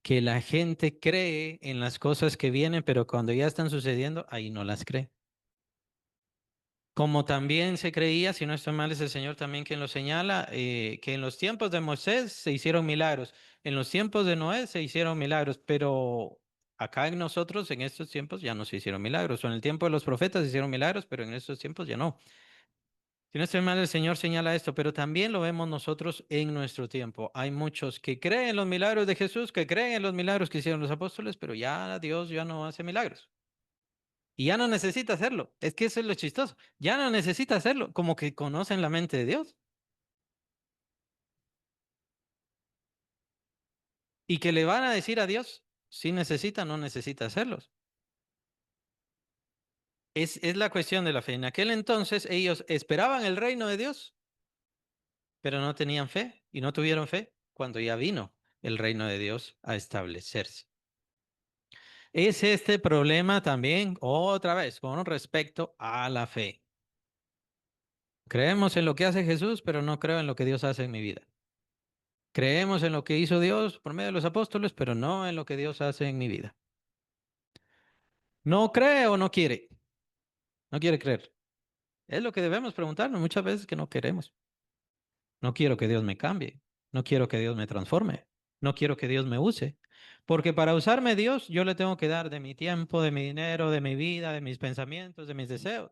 que la gente cree en las cosas que vienen, pero cuando ya están sucediendo, ahí no las cree. Como también se creía, si no estoy mal, es el Señor también quien lo señala, que en los tiempos de Moisés se hicieron milagros, en los tiempos de Noé se hicieron milagros, pero acá en nosotros en estos tiempos ya no se hicieron milagros, o en el tiempo de los profetas se hicieron milagros, pero en estos tiempos ya no. Si no estoy mal, el Señor señala esto, pero también lo vemos nosotros en nuestro tiempo. Hay muchos que creen en los milagros de Jesús, que creen en los milagros que hicieron los apóstoles, pero ya Dios ya no hace milagros. Y ya no necesita hacerlo. Es que eso es lo chistoso. Ya no necesita hacerlo. Como que conocen la mente de Dios. Y que le van a decir a Dios si necesita o no necesita hacerlos. Es la cuestión de la fe. En aquel entonces ellos esperaban el reino de Dios, pero no tenían fe y no tuvieron fe cuando ya vino el reino de Dios a establecerse. Es este problema también, otra vez, con respecto a la fe. Creemos en lo que hace Jesús, pero no creo en lo que Dios hace en mi vida. Creemos en lo que hizo Dios por medio de los apóstoles, pero no en lo que Dios hace en mi vida. No cree o no quiere. No quiere creer. Es lo que debemos preguntarnos muchas veces que no queremos. No quiero que Dios me cambie. No quiero que Dios me transforme. No quiero que Dios me use. Porque para usarme Dios, yo le tengo que dar de mi tiempo, de mi dinero, de mi vida, de mis pensamientos, de mis deseos.